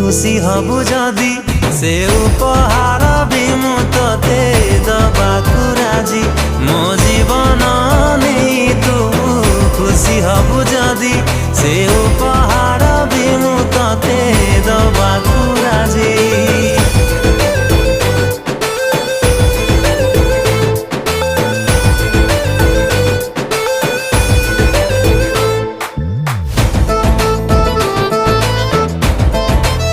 खुशी हबु जदि से उपहार भी मु तोते दबाकु राजी मो जीवन नहीं तू खुशी हबु जदि से उपहार भी मु तोते दबा